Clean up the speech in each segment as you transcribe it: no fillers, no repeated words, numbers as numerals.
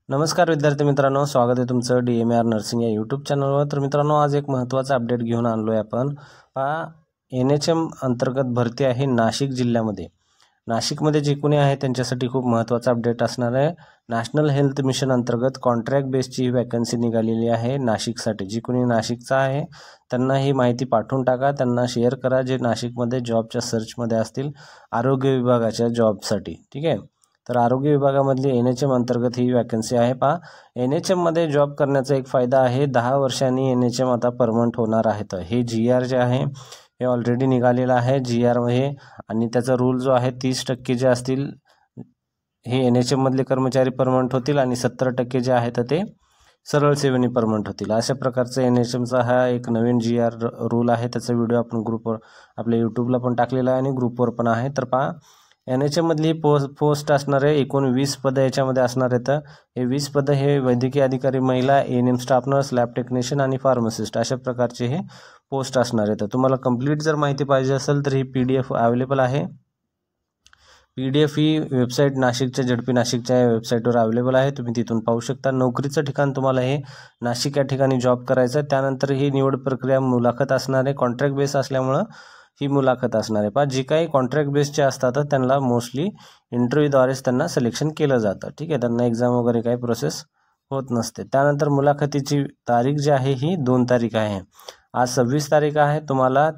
नमस्कार विद्यार्थी मित्रांनो, स्वागत आहे तुमचं DMAR नर्सिंग या यूट्यूब चॅनलवर। तर मित्रांनो, आज एक महत्त्वाचा अपडेट घेऊन आलो आहे आपण। NHM अंतर्गत भरती आहे नाशिक जिल्ह्यामध्ये। नाशिकमध्ये जे कोणी आहे त्यांच्यासाठी खूप महत्त्वाचा अपडेट असणार आहे। नॅशनल हेल्थ मिशन अंतर्गत कॉन्ट्रॅक्ट बेसची वॅकन्सी निघालेली आहे नाशिकसाठी। जी कोणी नाशिकचा आहे त्यांना ही माहिती पाठवून टाका, त्यांना शेअर करा जे नाशिकमध्ये जॉबच्या सर्चमध्ये असतील आरोग्य विभागाच्या जॉबसाठी। ठीक आहे, तर आरोग्य विभागामधली NHM अंतर्गत ही वॅकन्सी आहे। NHM मध्ये जॉब करण्याचा एक फायदा आहे, 10 वर्षांनी NHM आता परमनंट होणार आहे। तर हे GR जे आहे हे ऑलरेडी निघालेलं आहे GR मध्ये, आणि त्याचा रूल जो आहे 30% जे असतील हे NHM मधले कर्मचारी परमनंट होतील आणि 70% जे आहेत ते सरळ सेवेने परमनंट होतील। अशा प्रकारचा NHMचा हा एक नवीन GR रूल आहे। त्याचा व्हिडिओ आपण ग्रुपवर आपल्या यूट्यूबला पण टाकलेला आहे आणि ग्रुपवर पण आहे। तर NHM मधली पोस्ट असणार आहे 19 पदं याच्यामध्ये असणार आहेत। हे 20 पदं हे वैद्यकीय अधिकारी महिला, ANM staff nurse, lab technician आणि फार्मासिस्ट अशा प्रकारचे हे पोस्ट असणार आहेत। तुम्हाला कंप्लीट जर माहिती पाहिजे असेल तर ही PDF अवेलेबल आहे। PDF ही वेबसाईट नाशिकच्या ZP नाशिकच्या वेबसाईटवर अवेलेबल आहे, तुम्ही तिथून पाहू शकता। नोकरीचं ठिकाण तुम्हाला हे नाशिक या ठिकाणी जॉब करायचं आहे। त्यानंतर ही निवड प्रक्रिया मुलाखत असणार आहे। कॉन्ट्रॅक्ट बेस असल्यामुळं ही मुलाखत असणार आहे। जे काही कॉन्ट्रॅक्ट बेसचे असतात त्यांना मोस्टली इंटरव्ह्यूद्वारेच त्यांना सिलेक्शन केलं जातं। ठीक आहे, त्यांना एक्झाम वगैरे काही प्रोसेस होत नसते। त्यानंतर मुलाखतीची तारीख जी आहे ही 2 तारीख आहे। आज 26 तारीख आहे तुम्हाला,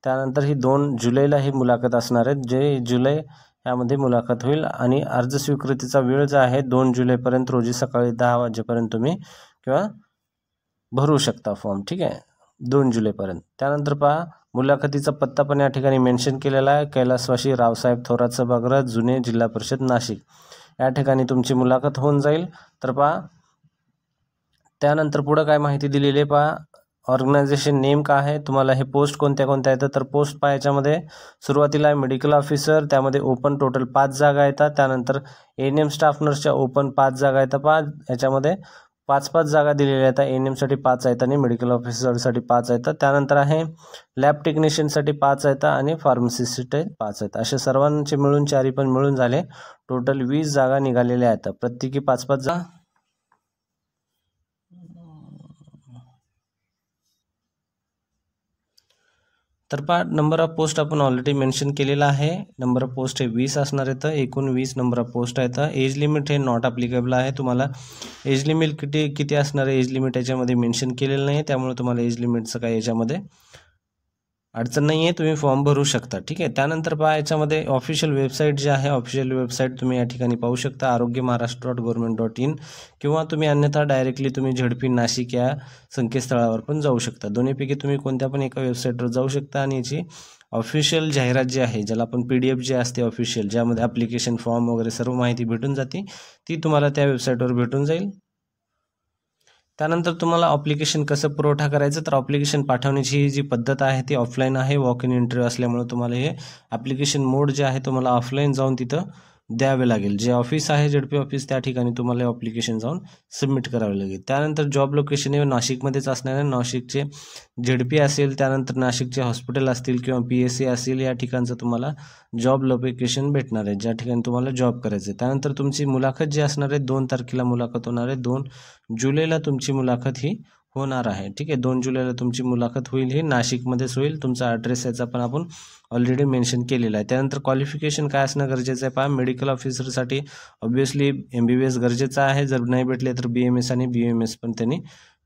त्यानंतर ही 2 जुलैला ही मुलाखत असणार आहे। जे जुलै यामध्ये मुलाखत होईल आणि अर्ज स्वीकृतीचा वेळ जो आहे 2 जुलैपर्यंत रोजी सकाळी 10 वाजेपर्यंत तुम्ही किंवा भरू शकता फॉर्म। ठीक आहे, 2 जुलैपर्यंत। त्यानंतर मुलाखतीचा पत्ता पण या ठिकाणी मेन्शन केलेला आहे, कैलासवासी रावसाहेब थोरात सभागृह, जुने, जिल्हा परिषद नाशिक या ठिकाणी तुमची मुलाखत होऊन जाईल। तर त्यानंतर पुढे काय माहिती दिलेली आहे ऑर्गनायझेशन नेम काय आहे, तुम्हाला हे पोस्ट कोणत्या कोणत्या येतात। तर पोस्ट याच्यामध्ये सुरुवातीला मेडिकल ऑफिसर, त्यामध्ये ओपन टोटल 5 जागा येतात। त्यानंतर ANM स्टाफ नर्सच्या ओपन 5 जागा येतात। याच्यामध्ये 5-5 जागा दिलेल्या आहेत। ANM साठी 5 आहेत आणि मेडिकल ऑफिसरसाठी 5 आहेत। त्यानंतर आहे लॅब टेक्निशियनसाठी 5 आहेत आणि फार्मसिस्टसाठी 5 आहेत। असे सर्वांचे मिळून 4 पण मिळून झाले टोटल 20 जागा निघालेल्या आहेत, प्रत्येकी 5-5 जागा। तर नंबर ऑफ पोस्ट आपण ऑलरेडी मेन्शन केलेला आहे। नंबर ऑफ पोस्ट हे 20 असणार आहेत, एकूण 20 नंबर ऑफ पोस्ट आहेत। एज लिमिट हे नॉट अप्लिकेबल आहे, तुम्हाला एज लिमिट किती असणार आहे एज लिमिट याच्यामध्ये मेन्शन केलेलं नाही, त्यामुळे तुम्हाला एज लिमिटचं काही याच्यामध्ये अडचण नाही आहे, तुम्ही फॉर्म भरू शकता। ठीक आहे, त्यानंतर याच्यामध्ये ऑफिशियल वेबसाईट जी आहे, ऑफिशियल वेबसाईट तुम्ही या ठिकाणी पाहू शकता आरोग्यमहाराष्ट्र.government.in, किंवा तुम्ही अन्यथा डायरेक्टली तुम्ही ZP नाशिक या संकेतस्थळावर पण जाऊ शकता। दोन्हीपैकी तुम्ही कोणत्या पण एका वेबसाईटवर जाऊ शकता आणि याची ऑफिशियल जाहिरात जी आहे, ज्याला आपण PDF जी असते ऑफिशियल, ज्यामध्ये ॲप्लिकेशन फॉर्म वगैरे सर्व माहिती भेटून जाते, ती तुम्हाला त्या वेबसाईटवर भेटून जाईल। त्यानंतर तुम्हाला ॲप्लिकेशन कसं पुरवठा करायचं, तर ॲप्लिकेशन पाठवण्याची जी पद्धत आहे ती ऑफलाईन आहे। वॉक इन इंटरव्ह्यू असल्यामुळे तुम्हाला हे ॲप्लिकेशन मोड जे आहे तुम्हाला ऑफलाईन जाऊन तिथं द्यावे लागेल। जे ऑफिस आहे ZP ऑफिस त्या ठिकाणी तुम्हाला ॲप्लिकेशन जाऊन सबमिट करावे लागेल। त्यानंतर जॉब लोकेशन हे नाशिकमध्येच असणार आहे। नाशिकचे ZP असेल, त्यानंतर नाशिकचे हॉस्पिटल असतील किंवा PSC असेल, या ठिकाणचं तुम्हाला जॉब लोकेशन भेटणार आहे, ज्या ठिकाणी तुम्हाला जॉब करायचं आहे। त्यानंतर तुमची मुलाखत जी असणार आहे 2 तारखेला मुलाखत होणार आहे, 2 जुलैला तुमची मुलाखत ही होणार आहे। ठीक आहे, 2 जुलैला तुमची मुलाखत होईल, ही नाशिकमध्येच होईल। तुमचा ॲड्रेस याचा पण आपण ऑलरेडी मेन्शन केलेला आहे। त्यानंतर क्वालिफिकेशन काय असणं गरजेचं आहे मेडिकल ऑफिसरसाठी ऑब्वियसली MBBS गरजेचं आहे, जर नाही भेटले तर BMS आणि BMS पण त्यांनी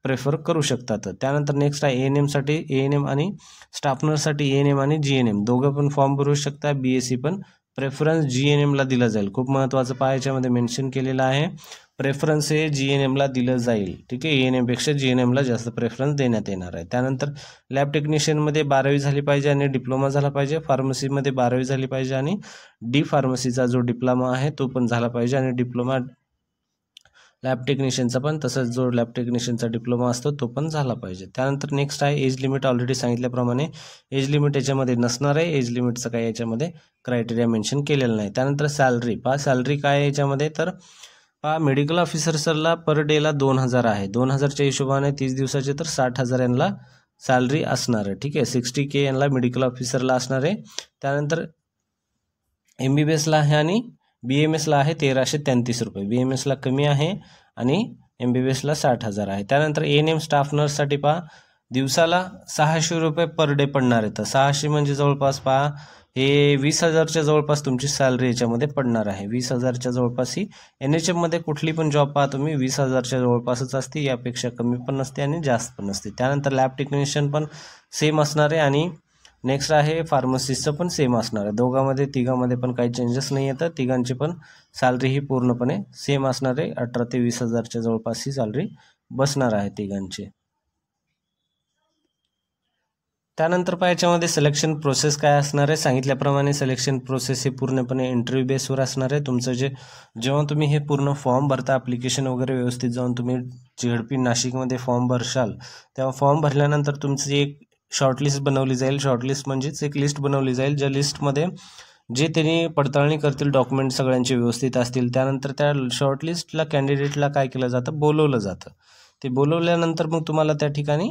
प्रेफर करू शकतात। त्यानंतर नेक्स्ट आहे ANM साठी ANM आणि स्टाफ नर्ससाठी ANM आणि GNM दोघं पण फॉर्म भरू शकता। BSc पण प्रेफरन्स GNM ला दिला जाईल, खूप महत्त्वाचं याच्यामध्ये मेन्शन केलेलं आहे, प्रेफरन्स हे GNM ला दिलं जाईल। ठीक आहे, ANM पेक्षा GNM ला जास्त प्रेफरन्स देण्यात येणार आहे। त्यानंतर लॅब टेक्निशियनमध्ये 12वी झाली पाहिजे आणि डिप्लोमा झाला पाहिजे, फार्मसीमध्ये 12वी झाली पाहिजे आणि D फार्मसीचा जो डिप्लोमा आहे तो पण झाला पाहिजे, आणि डिप्लोमा लॅब टेक्निशियनचा पण तसंच जो लॅब टेक्निशियनचा डिप्लोमा असतो तो पण झाला पाहिजे। त्यानंतर नेक्स्ट आहे एज लिमिट, ऑलरेडी सांगितल्याप्रमाणे एज लिमिट याच्यामध्ये नसणार आहे, एज लिमिटचं काही याच्यामध्ये क्रायटेरिया मेन्शन केलेलं नाही। त्यानंतर सॅलरी काय आहे याच्यामध्ये, तर मेडिकल ऑफिसरला पर डेला 2000 आहे, 2000च्या हिशोबाने 30 दिवसाचे तर 60,000 यांना सॅलरी असणार आहे। ठीक आहे, 60K यांना मेडिकल ऑफिसरला असणार आहे। त्यानंतर MBBS ला आहे आणि BMS ला आहे 1333 रुपये, BMS ला कमी आहे आणि MBBSला 60,000 आहे. त्यानंतर ANM स्टाफ नर्ससाठी पहा दिवसाला 600 रुपये पर डे पडणार आहे. तर 600 म्हणजे जवळपास पहा हे 20,000च्या जवळपास तुमची सॅलरी याच्यामध्ये पडणार आहे. 20,000च्या जवळपास ही NHM मध्ये कुठली पण जॉब पहा तुम्ही 20,000च्या जवळपासच असते, यापेक्षा कमी पण नसते आणि जास्त पण नसते. त्यानंतर लॅब टेक्निशियन पण सेम असणार आहे आणि नेक्स्ट आहे फार्मसिस्टचं पण सेम असणार आहे. दोघांमध्ये तिघांमध्ये पण काही चेंजेस नाही येतं. तिघांची पण सॅलरी ही पूर्णपणे सेम असणार आहे. 18 ते 20,000च्या जवळपास ही सॅलरी बसणार आहे तिघांची. त्यानंतर पहा याच्यामध्ये सिलेक्शन प्रोसेस काय असणार आहे. सांगितल्याप्रमाणे सिलेक्शन प्रोसेस हे पूर्णपणे इंटरव्ह्यू बेसवर असणार आहे. तुमचं जेव्हा तुम्ही हे पूर्ण फॉर्म भरता, ॲप्लिकेशन वगैरे व्यवस्थित जाऊन तुम्ही ZP नाशिकमध्ये फॉर्म भरशाल, तेव्हा फॉर्म भरल्यानंतर तुमची एक शॉर्टलिस्ट बनवली जाईल. शॉर्टलिस्ट म्हणजेच एक लिस्ट बनवली जाईल, ज्या लिस्टमध्ये जे त्यांनी पडताळणी करतील डॉक्युमेंट सगळ्यांचे व्यवस्थित असतील. त्यानंतर त्या शॉर्टलिस्टला कॅन्डिडेटला काय केलं जातं, बोलवलं जातं. ते बोलवल्यानंतर मग तुम्हाला त्या ठिकाणी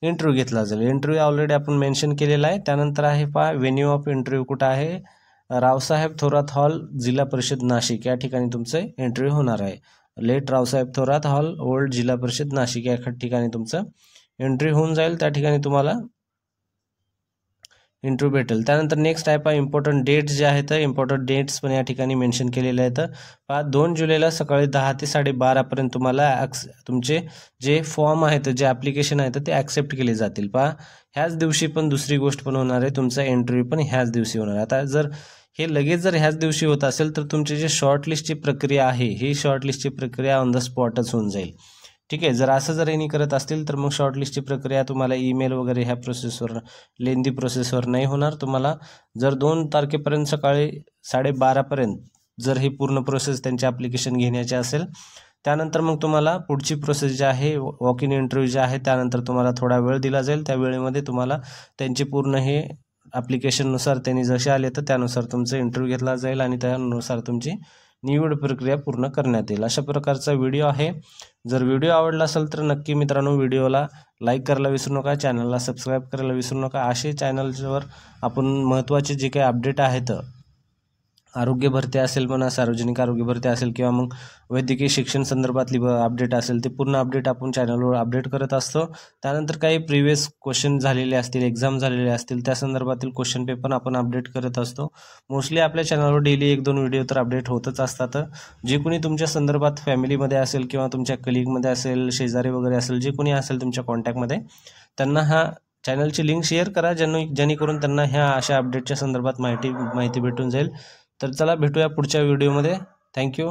इंटरव्ह्यू घेतला जाईल. इंटरव्ह्यू ऑलरेडी आपण मेन्शन केलेला आहे. त्यानंतर आहे पहा व्हेन्यू ऑफ इंटरव्ह्यू कुठं आहे, रावसाहेब थोरात हॉल, जिल्हा परिषद नाशिक या ठिकाणी तुमचं इंटरव्ह्यू होणार आहे. Late Raosaheb Thorat hall, old Zilla Parishad Nashik या ठिकाणी तुमचं इंटरव्ह्यू होऊन जाईल. त्या ठिकाणी तुम्हाला इंटरव्ह्यू भेटेल. त्यानंतर नेक्स्ट आहे पहा इम्पॉर्टंट डेट्स जे आहेत, इम्पॉर्टंट डेट्स पण या ठिकाणी मेन्शन केलेले आहेत. पहा 2 जुलैला सकाळी 10 ते 12:30पर्यंत तुम्हाला तुमचे जे फॉर्म आहेत, जे ॲप्लिकेशन आहेत ते ॲक्सेप्ट केले जातील. पहा ह्याच दिवशी पण दुसरी गोष्ट पण होणार आहे, तुमचा इंटरव्ह्यू पण ह्याच दिवशी होणार आहे. आता जर हे लगेच जर ह्याच दिवशी होत असेल तर तुमची जी शॉर्टलिस्टची प्रक्रिया आहे, ही शॉर्टलिस्टची प्रक्रिया ऑन द स्पॉटच होऊन जाईल. ठीक आहे. जर असं जर यांनी करत असतील तर मग शॉर्टलिस्टची प्रक्रिया तुम्हाला ईमेल वगैरे ह्या प्रोसेसवर, लेंदी प्रोसेसवर नाही होणार. तुम्हाला जर 2 तारखेपर्यंत सकाळी 12:30पर्यंत जर ही पूर्ण प्रोसेस त्यांचे ॲप्लिकेशन घेण्याची असेल, त्यानंतर मग तुम्हाला पुढची प्रोसेस जी आहे वॉक इन इंटरव्ह्यू जे आहे, त्यानंतर तुम्हाला थोडा वेळ दिला जाईल. त्या वेळेमध्ये तुम्हाला त्यांची पूर्ण हे ॲप्लिकेशननुसार त्यांनी जसे आले तर त्यानुसार तुमचा इंटरव्ह्यू घेतला जाईल आणि त्यानुसार तुमची निवड प्रक्रिया पूर्ण करण्यात येईल. अशा प्रकारचा व्हिडिओ आहे. जर व्हिडिओ आवडला असेल तर नक्की मित्रांनो व्हिडिओला लाईक करायला विसरू नका, चॅनलला सबस्क्राईब करायला विसरू नका. असे चॅनलवर आपण महत्त्वाचे जे काही अपडेट आहेत, आरोग्य भरती असेल म्हणा, सार्वजनिक आरोग्य भरती असेल किंवा मग वैद्यकीय शिक्षण संदर्भातली अपडेट असेल, ते पूर्ण अपडेट आपण चॅनलवर अपडेट करत असतो. त्यानंतर काही प्रिव्हियस क्वेश्चन झालेले असतील, एक्झाम झालेले असतील, त्या संदर्भातील क्वेश्चन पेपर आपण अपडेट करत असतो. मोस्टली आपल्या चॅनलवर डेली 1-2 व्हिडिओ तर अपडेट होतच असतात. जे कोणी तुमच्या संदर्भात फॅमिलीमध्ये असेल किंवा तुमच्या कलिगमध्ये असेल, शेजारी वगैरे असेल, जे कोणी असेल तुमच्या कॉन्टॅक्टमध्ये, त्यांना हा चॅनलची लिंक शेअर करा, जेणेकरून त्यांना ह्या अशा अपडेटच्या संदर्भात माहिती भेटून जाईल. तर चला भेटूया पुढच्या व्हिडिओमध्ये. थँक्यू.